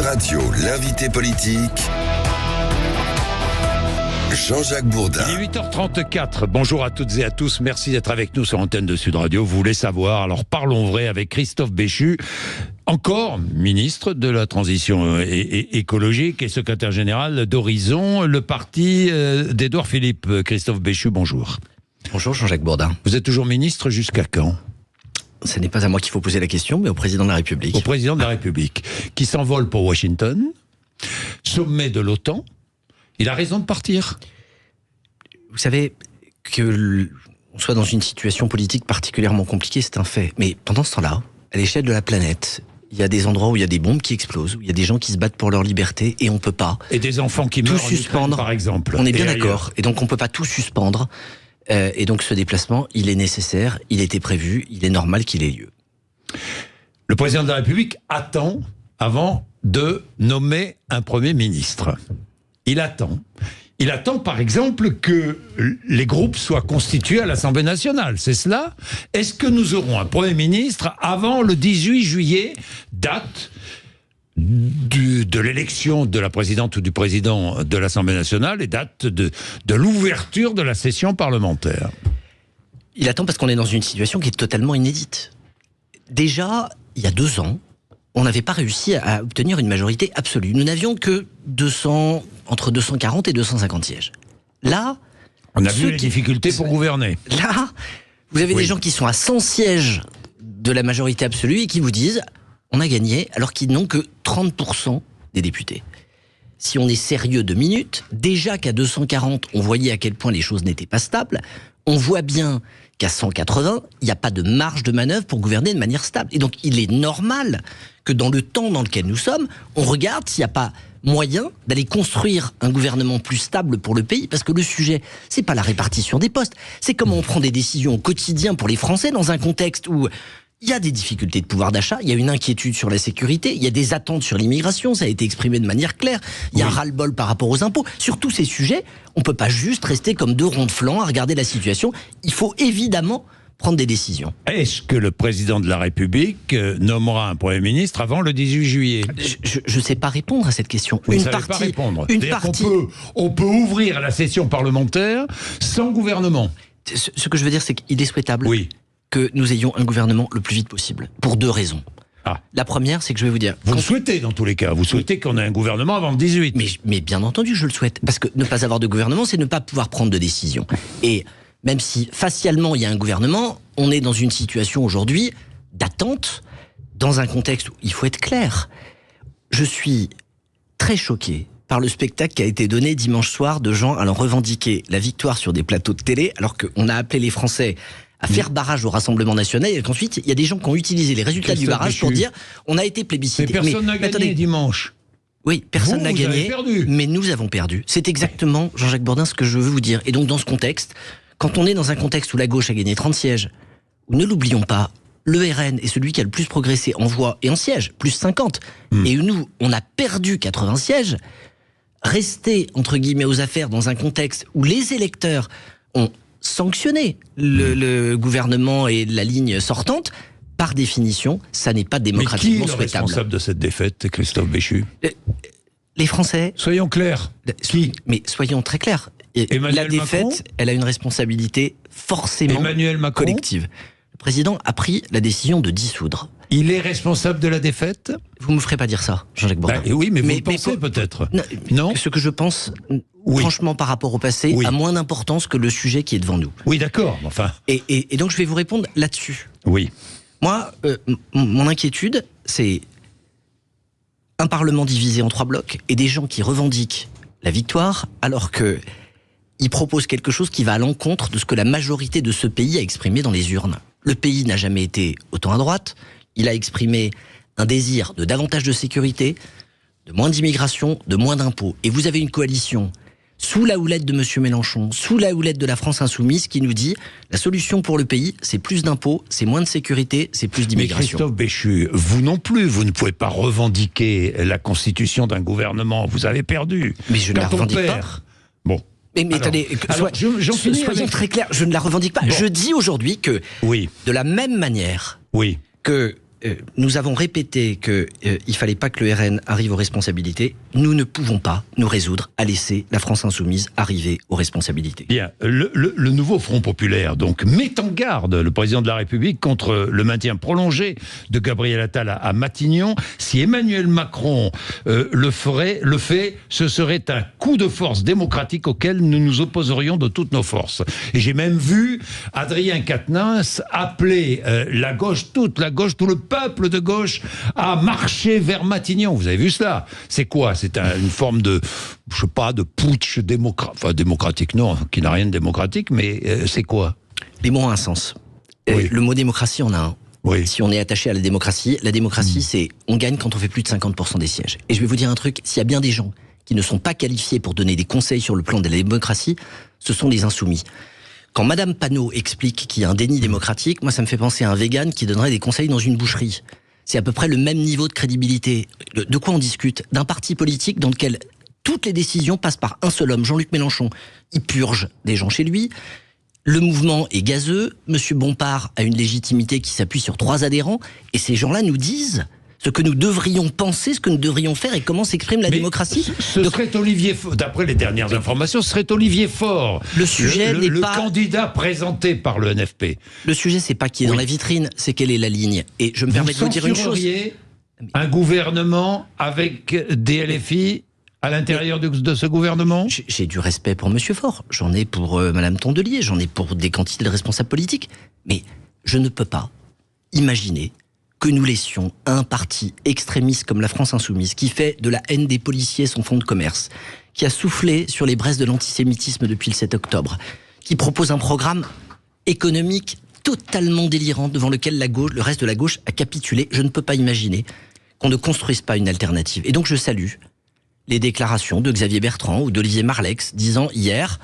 Radio, l'invité politique, Jean-Jacques Bourdin. Il est 8h34. Bonjour à toutes et à tous. Merci d'être avec nous sur l'antenne de Sud Radio. Vous voulez savoir, alors parlons vrai avec Christophe Béchu, encore ministre de la Transition écologique et secrétaire général d'Horizon, le parti d'Édouard Philippe. Christophe Béchu, bonjour. Bonjour Jean-Jacques Bourdin. Vous êtes toujours ministre jusqu'à quand ? Ce n'est pas à moi qu'il faut poser la question, mais au président de la République. Au président de la République, qui s'envole pour Washington, sommet de l'OTAN. Il a raison de partir. Vous savez, qu'on soit dans une situation politique particulièrement compliquée, c'est un fait. Mais pendant ce temps-là, à l'échelle de la planète, il y a des endroits où il y a des bombes qui explosent, où il y a des gens qui se battent pour leur liberté, et on ne peut pas. Et des enfants qui meurent en Ukraine, par exemple. On est bien d'accord. Et donc on ne peut pas tout suspendre. Et donc ce déplacement, il est nécessaire, il était prévu, il est normal qu'il ait lieu. Le président de la République attend avant de nommer un Premier ministre. Il attend. Il attend, par exemple, que les groupes soient constitués à l'Assemblée nationale. C'est cela ? Est-ce que nous aurons un Premier ministre avant le 18 juillet, date de l'élection de la présidente ou du président de l'Assemblée nationale et date de l'ouverture de la session parlementaire? Il attend parce qu'on est dans une situation qui est totalement inédite. Déjà, il y a 2 ans, on n'avait pas réussi à obtenir une majorité absolue. Nous n'avions que entre 240 et 250 sièges. Là, on a vu les difficultés pour gouverner. Là, vous avez des gens qui sont à 100 sièges de la majorité absolue et qui vous disent on a gagné alors qu'ils n'ont que 30% des députés. Si on est sérieux 2 minutes, déjà qu'à 240, on voyait à quel point les choses n'étaient pas stables, on voit bien qu'à 180, il n'y a pas de marge de manœuvre pour gouverner de manière stable. Et donc, il est normal que dans le temps dans lequel nous sommes, on regarde s'il n'y a pas moyen d'aller construire un gouvernement plus stable pour le pays, parce que le sujet, c'est pas la répartition des postes, c'est comment on prend des décisions au quotidien pour les Français dans un contexte où il y a des difficultés de pouvoir d'achat, il y a une inquiétude sur la sécurité, il y a des attentes sur l'immigration, ça a été exprimé de manière claire, il y a un ras-le-bol par rapport aux impôts. Sur tous ces sujets, on ne peut pas juste rester comme 2 ronds de flanc à regarder la situation. Il faut évidemment prendre des décisions. Est-ce que le président de la République nommera un Premier ministre avant le 18 juillet ? Je ne sais pas répondre à cette question. Vous ne savez pas répondre. On peut ouvrir la session parlementaire sans gouvernement. Ce que je veux dire, c'est qu'il est souhaitable que nous ayons un gouvernement le plus vite possible, pour 2 raisons. La première, c'est que je vais vous dire... Vous le souhaitez dans tous les cas, vous souhaitez qu'on ait un gouvernement avant le 18. Mais bien entendu, je le souhaite, parce que ne pas avoir de gouvernement, c'est ne pas pouvoir prendre de décision. Et même si facialement il y a un gouvernement, on est dans une situation aujourd'hui d'attente, dans un contexte où il faut être clair. Je suis très choqué par le spectacle qui a été donné dimanche soir de gens allant revendiquer la victoire sur des plateaux de télé, alors qu'on a appelé les Français à faire barrage au Rassemblement national, et qu'ensuite, il y a des gens qui ont utilisé les résultats du barrage pour dire on a été plébiscité. Mais personne n'a gagné dimanche. Oui, personne n'a gagné, mais nous avons perdu. C'est exactement, Jean-Jacques Bourdin, ce que je veux vous dire. Et donc, dans ce contexte, quand on est dans un contexte où la gauche a gagné 30 sièges, où, ne l'oublions pas, le RN est celui qui a le plus progressé en voix et en sièges, plus 50, et où nous, on a perdu 80 sièges, rester, entre guillemets, aux affaires dans un contexte où les électeurs ont sanctionné le gouvernement et la ligne sortante, par définition, ça n'est pas démocratiquement souhaitable. Mais qui est le responsable de cette défaite, Christophe Béchu ? Les Français. Soyons clairs. Qui ? Mais soyons très clairs. La défaite, Macron, elle a une responsabilité forcément collective. Le président a pris la décision de dissoudre. Il est responsable de la défaite ? Vous ne me ferez pas dire ça, Jean-Jacques Bourdin. Oui, mais vous le pensez peut-être. Non. Ce que je pense, franchement, par rapport au passé, a moins d'importance que le sujet qui est devant nous. Oui, d'accord. Enfin. Et donc, je vais vous répondre là-dessus. Oui. Moi, mon inquiétude, c'est un Parlement divisé en 3 blocs et des gens qui revendiquent la victoire alors que ils proposent quelque chose qui va à l'encontre de ce que la majorité de ce pays a exprimé dans les urnes. Le pays n'a jamais été autant à droite. Il a exprimé un désir de davantage de sécurité, de moins d'immigration, de moins d'impôts. Et vous avez une coalition sous la houlette de M. Mélenchon, sous la houlette de la France Insoumise, qui nous dit la solution pour le pays, c'est plus d'impôts, c'est moins de sécurité, c'est plus d'immigration. Mais Christophe Béchu, vous non plus, vous ne pouvez pas revendiquer la constitution d'un gouvernement. Vous avez perdu. Mais je ne la revendique pas. Bon. Mais attendez, soyons très clairs, je ne la revendique pas. Bon. Je dis aujourd'hui que, de la même manière que nous avons répété qu'il ne fallait pas que le RN arrive aux responsabilités. Nous ne pouvons pas nous résoudre à laisser la France insoumise arriver aux responsabilités. Bien, le nouveau Front populaire donc met en garde le président de la République contre le maintien prolongé de Gabriel Attal à Matignon. Si Emmanuel Macron le fait, ce serait un coup de force démocratique auquel nous nous opposerions de toutes nos forces. Et j'ai même vu Adrien Quatennens appeler la gauche, toute la gauche, tout le peuple de gauche à marcher vers Matignon. Vous avez vu cela? C'est quoi? C'est une forme de, je sais pas, de putsch démocratique, non, qui n'a rien de démocratique, mais c'est quoi? Les mots ont un sens. Oui. Le mot démocratie en a un. Oui. Si on est attaché à la démocratie, c'est on gagne quand on fait plus de 50% des sièges. Et je vais vous dire un truc, s'il y a bien des gens qui ne sont pas qualifiés pour donner des conseils sur le plan de la démocratie, ce sont les insoumis. Quand Madame Panot explique qu'il y a un déni démocratique, moi ça me fait penser à un vegan qui donnerait des conseils dans une boucherie. C'est à peu près le même niveau de crédibilité. De quoi on discute? D'un parti politique dans lequel toutes les décisions passent par un seul homme, Jean-Luc Mélenchon. Il purge des gens chez lui. Le mouvement est gazeux. Monsieur Bompard a une légitimité qui s'appuie sur 3 adhérents. Et ces gens-là nous disent ce que nous devrions penser, ce que nous devrions faire et comment s'exprime la démocratie. Ce serait Olivier, d'après les dernières informations, ce serait Olivier Faure. Le sujet n'est pas... Le candidat présenté par le NFP. Le sujet, c'est pas qui est dans la vitrine, c'est quelle est la ligne. Et je me permets de vous dire une chose. Un gouvernement avec des LFI à l'intérieur de ce gouvernement? J'ai du respect pour Monsieur Faure, j'en ai pour Madame Tondelier, j'en ai pour des quantités de responsables politiques. Mais je ne peux pas imaginer que nous laissions un parti extrémiste comme la France Insoumise, qui fait de la haine des policiers son fonds de commerce, qui a soufflé sur les braises de l'antisémitisme depuis le 7 octobre, qui propose un programme économique totalement délirant devant lequel le reste de la gauche a capitulé. Je ne peux pas imaginer qu'on ne construise pas une alternative. Et donc je salue les déclarations de Xavier Bertrand ou d'Olivier Marleix disant hier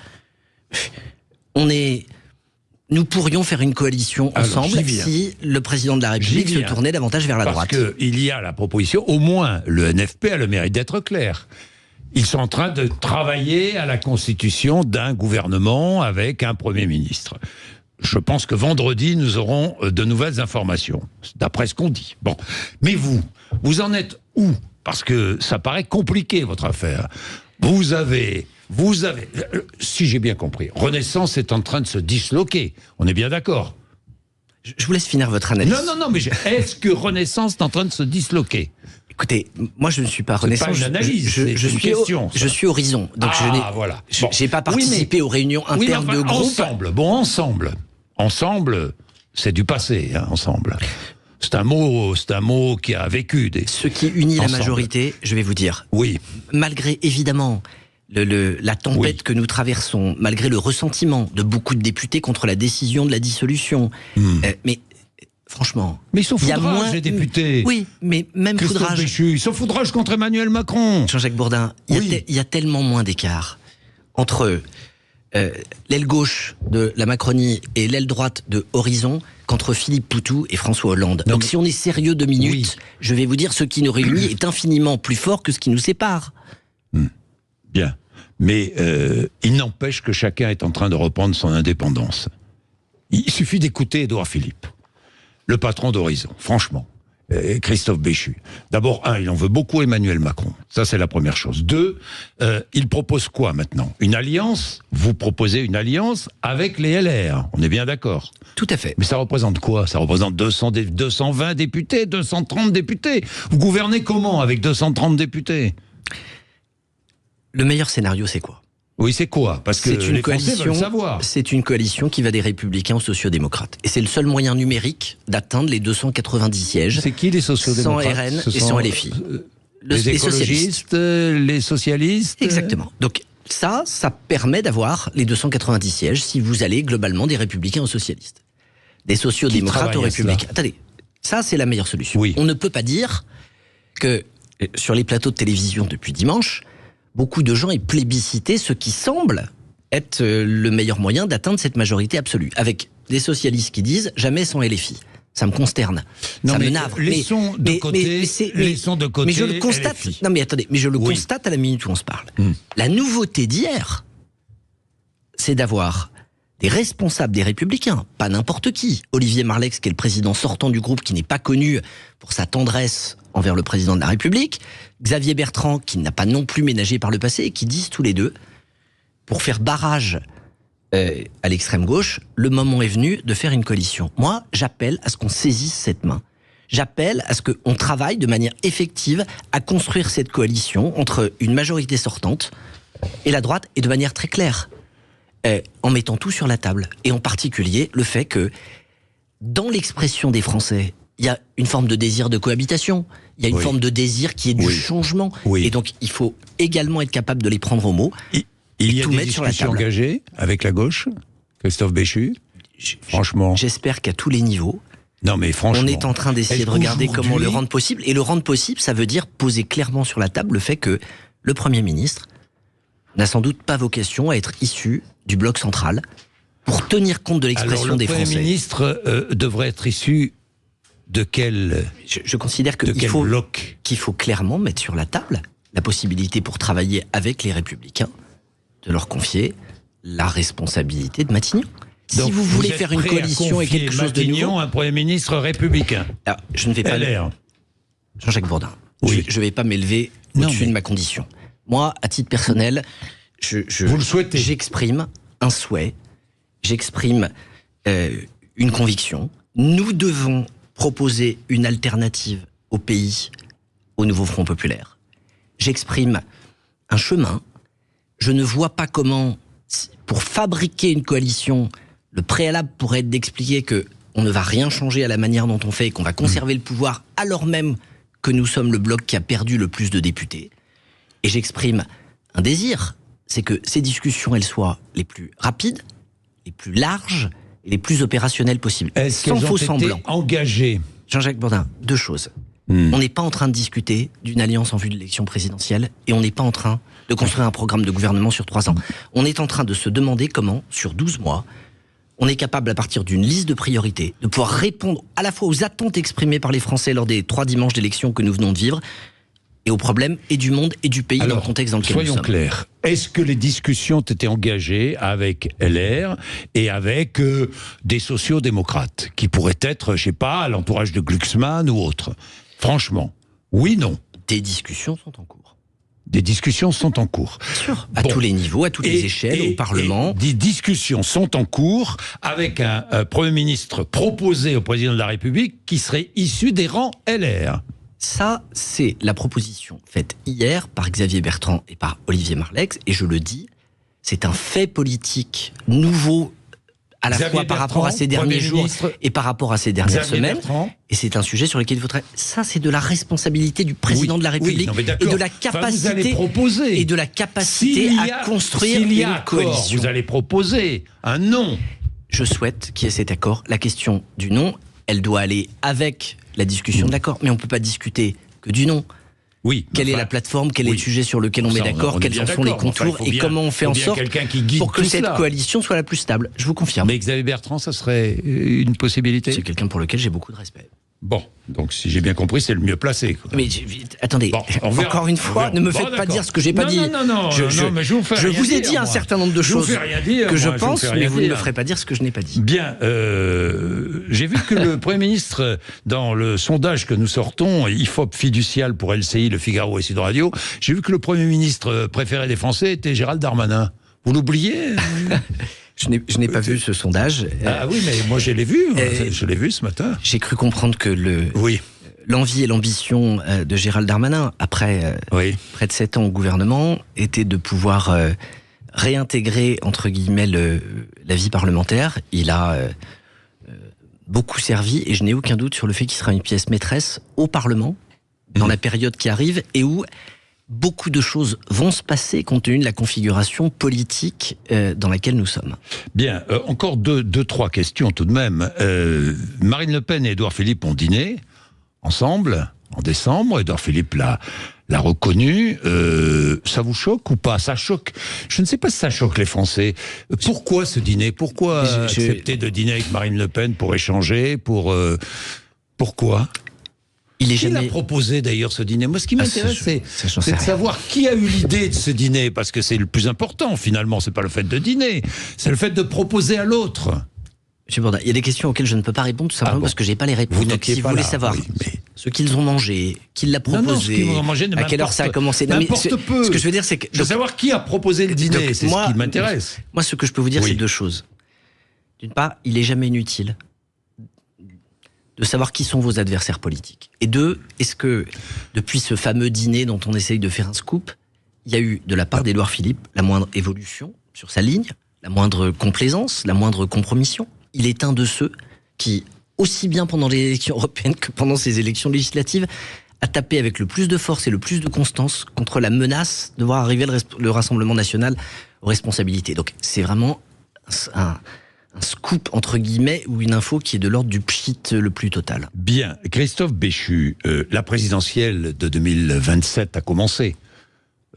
nous pourrions faire une coalition ensemble si le président de la République se tournait davantage vers la droite. Parce qu'il y a la proposition, au moins le NFP a le mérite d'être clair. Ils sont en train de travailler à la constitution d'un gouvernement avec un Premier ministre. Je pense que vendredi, nous aurons de nouvelles informations, d'après ce qu'on dit. Bon, mais vous en êtes où? Parce que ça paraît compliqué, votre affaire. Vous avez, si j'ai bien compris, Renaissance est en train de se disloquer. On est bien d'accord? Je vous laisse finir votre analyse. Non, mais est-ce que Renaissance est en train de se disloquer? Écoutez, moi je ne suis pas Renaissance. C'est pas une analyse, c'est une question. Je suis Horizon. Donc je n'ai pas participé aux réunions internes de groupe. Ensemble, c'est du passé, hein, ensemble. C'est un mot qui a vécu des... Ce qui unit la majorité, je vais vous dire. Oui. Malgré, évidemment, la tempête que nous traversons, malgré le ressentiment de beaucoup de députés contre la décision de la dissolution, mais franchement... Mais ils sont foudrages, les députés. Oui, mais même foudrage... Béchu, ils sont foudrages contre Emmanuel Macron. Jean-Jacques Bourdin, il y a tellement moins d'écart entre l'aile gauche de la Macronie et l'aile droite de Horizon qu'entre Philippe Poutou et François Hollande. Donc si on est sérieux 2 minutes, je vais vous dire, ce qui nous réunit est infiniment plus fort que ce qui nous sépare. Bien. Mais il n'empêche que chacun est en train de reprendre son indépendance. Il suffit d'écouter Édouard Philippe, le patron d'Horizon, franchement. Christophe Béchu. D'abord, il en veut beaucoup à Emmanuel Macron. Ça, c'est la première chose. 2, il propose quoi maintenant? Une alliance? Vous proposez une alliance avec les LR. On est bien d'accord? Tout à fait. Mais ça représente quoi? Ça représente 220 députés, 230 députés. Vous gouvernez comment avec 230 députés? Le meilleur scénario, c'est quoi? Oui, c'est quoi? Parce que les Français veulent savoir. C'est une coalition qui va des Républicains aux sociodémocrates. Et c'est le seul moyen numérique d'atteindre les 290 sièges. C'est qui les sociodémocrates? Sans RN et sans LFI. Les écologistes, les socialistes. Exactement. Donc ça permet d'avoir les 290 sièges si vous allez globalement des Républicains aux socialistes. Des sociodémocrates aux Républicains. Attendez, ça c'est la meilleure solution. Oui. On ne peut pas dire que sur les plateaux de télévision depuis dimanche, beaucoup de gens aient plébiscité ce qui semble être le meilleur moyen d'atteindre cette majorité absolue. Avec des socialistes qui disent jamais sans LFI. Ça me consterne. Ça me navre. Laissons de côté. Mais je le constate. LFI. Non mais attendez, mais je le constate à la minute où on se parle. La nouveauté d'hier, c'est d'avoir des responsables des Républicains, pas n'importe qui. Olivier Marleix, qui est le président sortant du groupe, qui n'est pas connu pour sa tendresse envers le président de la République, Xavier Bertrand, qui n'a pas non plus ménagé par le passé, et qui disent tous les deux, pour faire barrage à l'extrême gauche, le moment est venu de faire une coalition. Moi, j'appelle à ce qu'on saisisse cette main. J'appelle à ce qu'on travaille de manière effective à construire cette coalition entre une majorité sortante et la droite, et de manière très claire. En mettant tout sur la table, et en particulier le fait que dans l'expression des Français, il y a une forme de désir de cohabitation, il y a une forme de désir qui est du changement, et donc il faut également être capable de les prendre au mot. Il y a des discussions engagées avec la gauche, Christophe Béchu, franchement. J'espère qu'à tous les niveaux, non mais franchement, on est en train d'essayer de regarder comment le rendre possible, et le rendre possible, ça veut dire poser clairement sur la table le fait que le Premier ministre n'a sans doute pas vocation à être issu du bloc central pour tenir compte de l'expression des Français. Le Premier ministre devrait être issu de quel Je considère qu'il faut clairement mettre sur la table la possibilité pour travailler avec les Républicains de leur confier la responsabilité de Matignon. Donc, si vous voulez faire une coalition et quelque chose de nouveau, un Premier ministre républicain. Alors, je ne vais pas... Jean-Jacques Bourdin, je ne vais pas m'élever au-dessus de ma condition. Moi, à titre personnel, vous le souhaitez. J'exprime un souhait, j'exprime une conviction. Nous devons proposer une alternative au pays, au nouveau Front populaire. J'exprime un chemin. Je ne vois pas comment, pour fabriquer une coalition, le préalable pourrait être d'expliquer que on ne va rien changer à la manière dont on fait et qu'on va conserver le pouvoir alors même que nous sommes le bloc qui a perdu le plus de députés. Et j'exprime un désir, c'est que ces discussions, elles soient les plus rapides, les plus larges et les plus opérationnelles possibles. Sans faux semblant. Engagées. Jean-Jacques Bourdin, deux choses. On n'est pas en train de discuter d'une alliance en vue de l'élection présidentielle et on n'est pas en train de construire un programme de gouvernement sur 3 ans. On est en train de se demander comment, sur 12 mois, on est capable, à partir d'une liste de priorités, de pouvoir répondre à la fois aux attentes exprimées par les Français lors des 3 dimanches d'élection que nous venons de vivre, et aux problèmes et du monde et du pays dans le contexte dans lequel nous sommes. Soyons clairs. Est-ce que les discussions ont été engagées avec LR et avec des sociaux-démocrates qui pourraient être, je sais pas, à l'entourage de Glucksmann ou autre? Franchement, oui, non. Des discussions sont en cours. Des discussions sont en cours. Bien sûr. À tous les niveaux, à toutes les échelles, au Parlement. Des discussions sont en cours avec un Premier ministre proposé au Président de la République qui serait issu des rangs LR. Ça, c'est la proposition faite hier par Xavier Bertrand et par Olivier Marleix, et je le dis, c'est un fait politique nouveau à la fois par rapport à ces derniers jours et par rapport à ces dernières semaines. Et c'est un sujet sur lequel il faudrait... Ça, c'est de la responsabilité du président de la République et de la capacité et de la capacité à construire une coalition. Vous allez proposer un non. Je souhaite qu'il y ait cet accord. La question du non, elle doit aller avec la discussion de l'accord, mais on ne peut pas discuter que du non. Oui. Quelle est la plateforme, quel est le sujet sur lequel on met d'accord, quels en sont les contours et comment on fait en sorte pour que cette coalition soit la plus stable. Je vous confirme. Mais Xavier Bertrand, ça serait une possibilité? C'est quelqu'un pour lequel j'ai beaucoup de respect. Bon, donc si j'ai bien compris, c'est le mieux placé, quoi. Mais attendez, encore une fois, ne me faites pas dire ce que j'ai pas dit. Non, mais je vous ai dit un certain nombre de choses que je pense, mais vous ne me ferez pas dire ce que je n'ai pas dit. Bien, j'ai vu que le Premier ministre, dans le sondage que nous sortons, IFOP fiducial pour LCI, Le Figaro et Sud Radio, j'ai vu que le Premier ministre préféré des Français était Gérald Darmanin. Vous l'oubliez? Je n'ai pas vu ce sondage. Ah oui, mais moi je l'ai vu. Je l'ai vu ce matin. J'ai cru comprendre que l'envie et l'ambition de Gérald Darmanin, après près de 7 ans au gouvernement, était de pouvoir réintégrer, entre guillemets, la vie parlementaire. Il a beaucoup servi, et je n'ai aucun doute sur le fait qu'il sera une pièce maîtresse au Parlement, dans la période qui arrive, et où beaucoup de choses vont se passer compte tenu de la configuration politique dans laquelle nous sommes. Bien, encore deux, trois questions tout de même. Marine Le Pen et Édouard Philippe ont dîné ensemble en décembre. Édouard Philippe l'a reconnu. Ça vous choque ou pas? Ça choque. Je ne sais pas si ça choque les Français. Pourquoi ce dîner? Pourquoi accepter de dîner avec Marine Le Pen pour échanger? Pourquoi? Il est Qui l'a jamais... proposé d'ailleurs ce dîner? Moi, ce qui m'intéresse, j'en sais c'est de rien. savoir qui a eu l'idée de ce dîner, parce que c'est le plus important finalement. C'est pas le fait de dîner, c'est le fait de proposer à l'autre. Monsieur Bourdin, il y a des questions auxquelles je ne peux pas répondre tout simplement parce que j'ai pas les réponses. Vous Donc n'étiez si vous pas voulez là, savoir oui, mais- ce qu'ils ont mangé, qui l'a Non, non, ce proposé, qu'ils ont mangé ne à quelle heure ça a m'importe- commencé. Non, mais m'importe peu. ce que je veux dire, c'est que Je veux savoir qui a proposé le dîner, donc, c'est ce qui m'intéresse. Moi, ce que je peux vous dire, Oui. c'est deux choses. D'une part, il est jamais inutile de savoir qui sont vos adversaires politiques. Et deux, est-ce que depuis ce fameux dîner dont on essaye de faire un scoop, il y a eu de la part d'Édouard Philippe la moindre évolution sur sa ligne, la moindre complaisance, la moindre compromission? Il est un de ceux qui, aussi bien pendant les élections européennes que pendant ces élections législatives, a tapé avec le plus de force et le plus de constance contre la menace de voir arriver le Rassemblement national aux responsabilités. Donc c'est vraiment un scoop, entre guillemets, ou une info qui est de l'ordre du pchit le plus total. Bien, Christophe Béchu, la présidentielle de 2027 a commencé.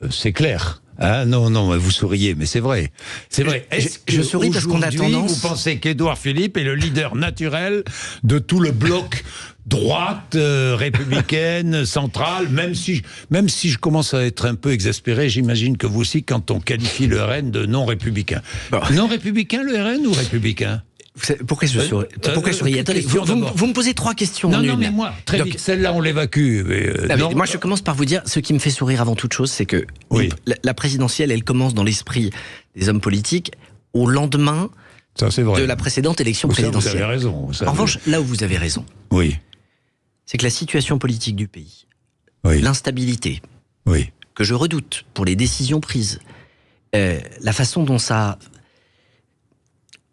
C'est clair. Ah non, non, vous souriez, mais c'est vrai. C'est vrai. Est-ce Je que souris parce qu'on a aujourd'hui, tendance... vous pensez qu'Édouard Philippe est le leader naturel de tout le bloc droite, républicaine, centrale, même si je commence à être un peu exaspéré, j'imagine que vous aussi, quand on qualifie le RN de non républicain. Bon. Non républicain, le RN, ou républicain? Vous savez, pourquoi je souris? Pourquoi je souris? Attendez, question d'abord. vous me posez trois questions en Non, une. non, mais moi, très Donc, vite, celle-là, on l'évacue. moi, je commence par vous dire, ce qui me fait sourire avant toute chose, c'est que Oui. la présidentielle, elle commence dans l'esprit des hommes politiques au lendemain Ça, c'est vrai. de la précédente élection Ça, vous présidentielle. avez raison. Ça, En revanche, là où vous avez raison, oui, c'est que la situation politique du pays, oui, l'instabilité, oui. que je redoute pour les décisions prises, la façon dont ça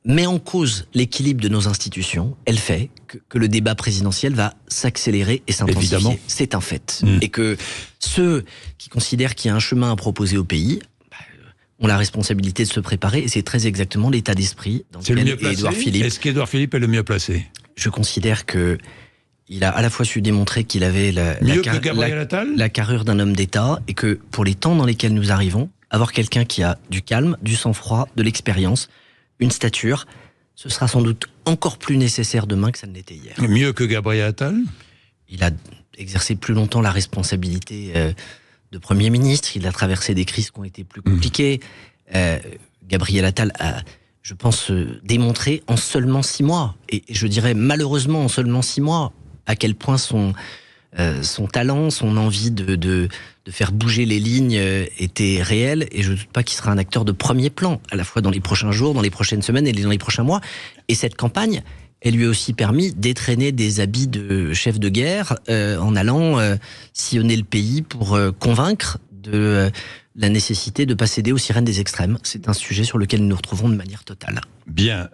met en cause l'équilibre de nos institutions, elle fait que le débat présidentiel va s'accélérer et s'intensifier. Évidemment. C'est un fait. Mm. Et que ceux qui considèrent qu'il y a un chemin à proposer au pays ont la responsabilité de se préparer, et c'est très exactement l'état d'esprit dans C'est le mieux lequel placé. Édouard Philippe. Est-ce qu'Édouard Philippe est le mieux placé? Je considère que il a à la fois su démontrer qu'il avait Mieux que Gabriel Attal? la carrure d'un homme d'État, et que pour les temps dans lesquels nous arrivons, avoir quelqu'un qui a du calme, du sang-froid, de l'expérience, une stature, ce sera sans doute encore plus nécessaire demain que ça ne l'était hier. Mieux que Gabriel Attal? Il a exercé plus longtemps la responsabilité de Premier ministre, il a traversé des crises qui ont été plus compliquées. Gabriel Attal a, je pense, démontré en seulement 6 mois, et je dirais malheureusement en seulement 6 mois, à quel point son talent, son envie de faire bouger les lignes était réel, et je ne doute pas qu'il sera un acteur de premier plan, à la fois dans les prochains jours, dans les prochaines semaines et dans les prochains mois. Et cette campagne, elle lui a aussi permis d'étraîner des habits de chef de guerre en allant sillonner le pays pour convaincre de la nécessité de ne pas céder aux sirènes des extrêmes. C'est un sujet sur lequel nous nous retrouvons de manière totale. Bien.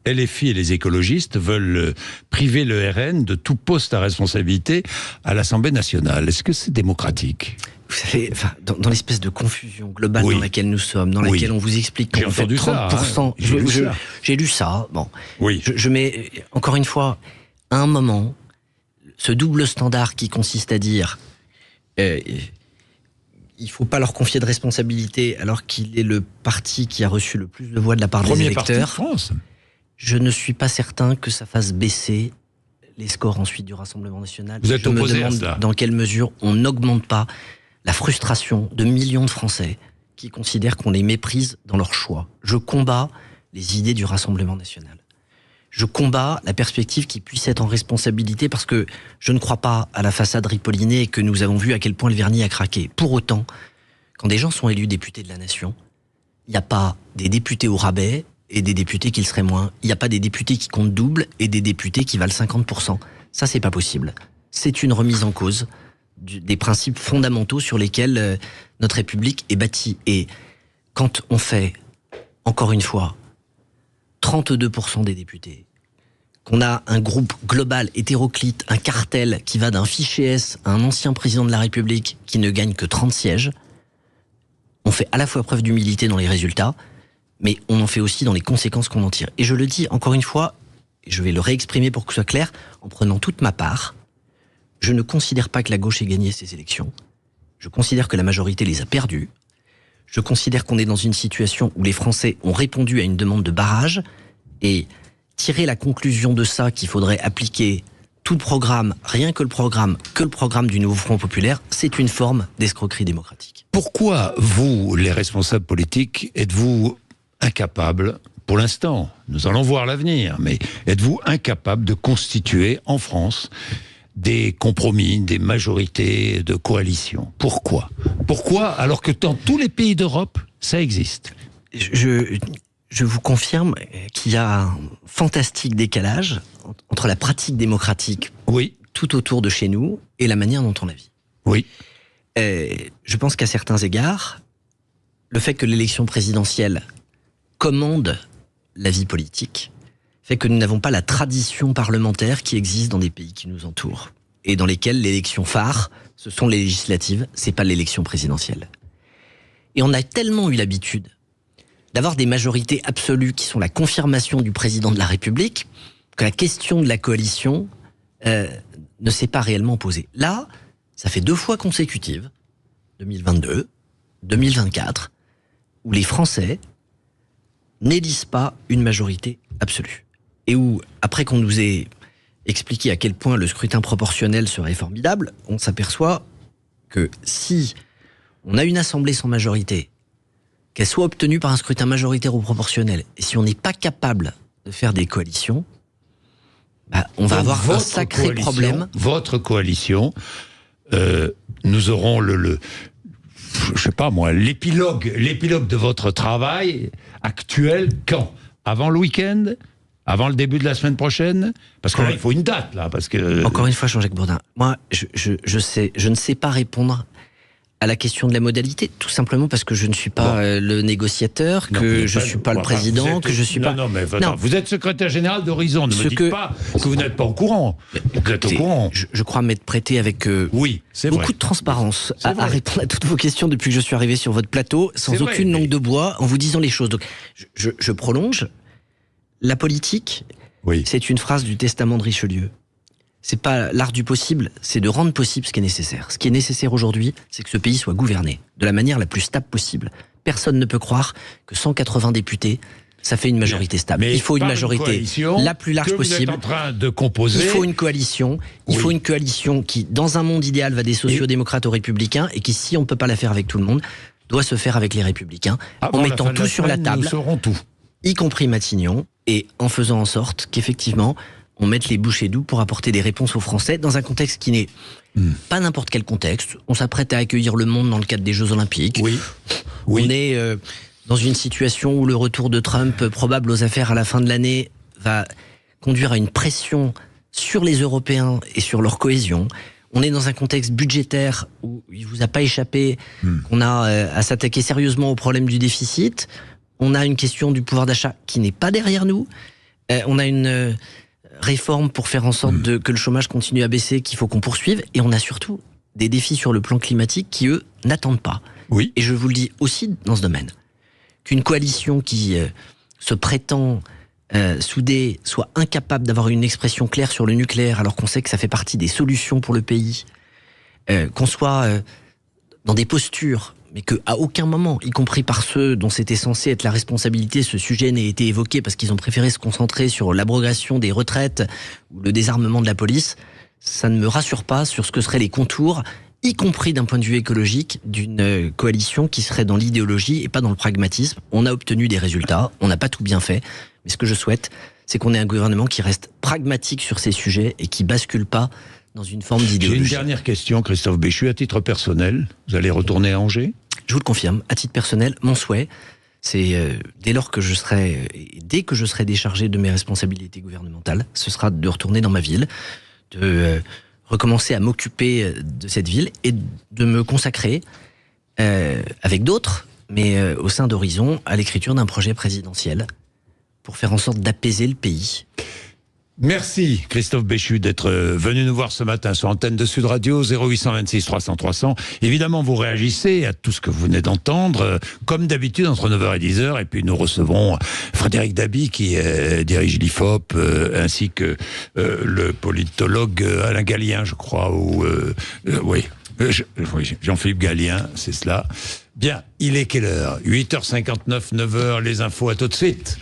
LFI et les écologistes veulent priver le RN de tout poste à responsabilité à l'Assemblée nationale. Est-ce que c'est démocratique? Vous savez, enfin, dans l'espèce de confusion globale Oui. dans laquelle nous sommes, dans laquelle on vous explique J'ai qu'on fait entendu 30%. ça, hein. J'ai lu ça. Bon, Oui. je mets, encore une fois, à un moment, ce double standard qui consiste à dire il faut pas leur confier de responsabilité alors qu'il est le parti qui a reçu le plus de voix de la part des Premier parti de électeurs. France. Je ne suis pas certain que ça fasse baisser les scores ensuite du Rassemblement national. Vous êtes Je me opposé à demande cela? dans quelle mesure on n'augmente pas la frustration de millions de Français qui considèrent qu'on les méprise dans leur choix. Je combats les idées du Rassemblement national. Je combats la perspective qu'ils puissent être en responsabilité, parce que je ne crois pas à la façade ripollinée et que nous avons vu à quel point le vernis a craqué. Pour autant, quand des gens sont élus députés de la nation, il n'y a pas des députés au rabais et des députés qui le seraient moins. Il n'y a pas des députés qui comptent double et des députés qui valent 50%. Ça, c'est pas possible. C'est une remise en cause des principes fondamentaux sur lesquels notre République est bâtie. Et quand on fait, encore une fois, 32% des députés, qu'on a un groupe global, hétéroclite, un cartel qui va d'un fichier S à un ancien président de la République qui ne gagne que 30 sièges, on fait à la fois preuve d'humilité dans les résultats, mais on en fait aussi dans les conséquences qu'on en tire. Et je le dis encore une fois, et je vais le réexprimer pour que ce soit clair, en prenant toute ma part, je ne considère pas que la gauche ait gagné ces élections. Je considère que la majorité les a perdues. Je considère qu'on est dans une situation où les Français ont répondu à une demande de barrage, et tirer la conclusion de ça qu'il faudrait appliquer tout programme, rien que le programme du nouveau Front populaire, c'est une forme d'escroquerie démocratique. Pourquoi vous, les responsables politiques, êtes-vous incapables, pour l'instant, nous allons voir l'avenir, mais êtes-vous incapables de constituer en France des compromis, des majorités de coalition? Pourquoi alors que dans tous les pays d'Europe, ça existe? Je vous confirme qu'il y a un fantastique décalage entre la pratique démocratique tout autour de chez nous et la manière dont on la vit. Oui. Je pense qu'à certains égards, le fait que l'élection présidentielle commande la vie politique fait que nous n'avons pas la tradition parlementaire qui existe dans des pays qui nous entourent et dans lesquels l'élection phare, ce sont les législatives, c'est pas l'élection présidentielle. Et on a tellement eu l'habitude d'avoir des majorités absolues qui sont la confirmation du président de la République, que la question de la coalition ne s'est pas réellement posée. Là, ça fait 2 fois consécutives, 2022, 2024, où les Français n'élisent pas une majorité absolue. Et où, après qu'on nous ait expliqué à quel point le scrutin proportionnel serait formidable, on s'aperçoit que si on a une assemblée sans majorité, qu'elle soit obtenue par un scrutin majoritaire ou proportionnel, et si on n'est pas capable de faire des coalitions, on va avoir un sacré problème. Votre coalition, nous aurons je sais pas moi, l'épilogue de votre travail actuel quand? Avant le week-end? Avant le début de la semaine prochaine? Parce que là, il faut une date, là, parce que... Encore une fois, Jean-Jacques Bourdin, moi, je ne sais pas répondre à la question de la modalité, tout simplement parce que je ne suis pas le négociateur, que je ne suis pas le président, que je suis pas... Non, mais vous êtes secrétaire général d'Horizon, ne me dites pas que vous n'êtes pas au courant. Vous êtes au courant. Je crois m'être prêté avec beaucoup de transparence à répondre à toutes vos questions depuis que je suis arrivé sur votre plateau, sans aucune langue de bois, en vous disant les choses. Donc, je prolonge. La politique, c'est une phrase du testament de Richelieu. C'est pas l'art du possible, c'est de rendre possible ce qui est nécessaire. Ce qui est nécessaire aujourd'hui, c'est que ce pays soit gouverné de la manière la plus stable possible. Personne ne peut croire que 180 députés, ça fait une majorité stable. Mais il faut une majorité la plus large possible. Vous êtes en train de composer. Il faut une coalition. Il faut une coalition qui, dans un monde idéal, va des sociodémocrates aux républicains et qui, si on ne peut pas la faire avec tout le monde, doit se faire avec les républicains, en mettant tout sur la table, nous saurons tout, y compris Matignon, et en faisant en sorte qu'effectivement on mette les bouchées doubles pour apporter des réponses aux Français dans un contexte qui n'est pas n'importe quel contexte. On s'apprête à accueillir le monde dans le cadre des Jeux Olympiques. On est dans une situation où le retour de Trump, probable aux affaires à la fin de l'année, va conduire à une pression sur les Européens et sur leur cohésion. On est dans un contexte budgétaire où il ne vous a pas échappé qu'on a à s'attaquer sérieusement au problème du déficit. On a une question du pouvoir d'achat qui n'est pas derrière nous. On a une réforme pour faire en sorte que le chômage continue à baisser, qu'il faut qu'on poursuive. Et on a surtout des défis sur le plan climatique qui, eux, n'attendent pas. Et je vous le dis aussi dans ce domaine, qu'une coalition qui se prétend soudée soit incapable d'avoir une expression claire sur le nucléaire, alors qu'on sait que ça fait partie des solutions pour le pays, qu'on soit dans des postures, mais qu'à aucun moment, y compris par ceux dont c'était censé être la responsabilité, ce sujet n'ait été évoqué parce qu'ils ont préféré se concentrer sur l'abrogation des retraites ou le désarmement de la police, ça ne me rassure pas sur ce que seraient les contours, y compris d'un point de vue écologique, d'une coalition qui serait dans l'idéologie et pas dans le pragmatisme. On a obtenu des résultats, on n'a pas tout bien fait, mais ce que je souhaite, c'est qu'on ait un gouvernement qui reste pragmatique sur ces sujets et qui bascule pas dans une forme d'idéologie. J'ai une dernière question, Christophe Béchu, à titre personnel. Vous allez retourner à Angers ? Je vous le confirme, à titre personnel, mon souhait, c'est dès que je serai déchargé de mes responsabilités gouvernementales, ce sera de retourner dans ma ville, de recommencer à m'occuper de cette ville et de me consacrer avec d'autres, mais au sein d'Horizon, à l'écriture d'un projet présidentiel pour faire en sorte d'apaiser le pays. Merci Christophe Béchu d'être venu nous voir ce matin sur Antenne de Sud Radio, 0826 300 300. Évidemment, vous réagissez à tout ce que vous venez d'entendre, comme d'habitude entre 9h et 10h, et puis nous recevons Frédéric Dabi qui dirige l'IFOP, ainsi que le politologue Alain Gallien, je crois, oui, Jean-Philippe Gallien, c'est cela. Bien, il est quelle heure ? 8h59, 9h, les infos, à tout de suite.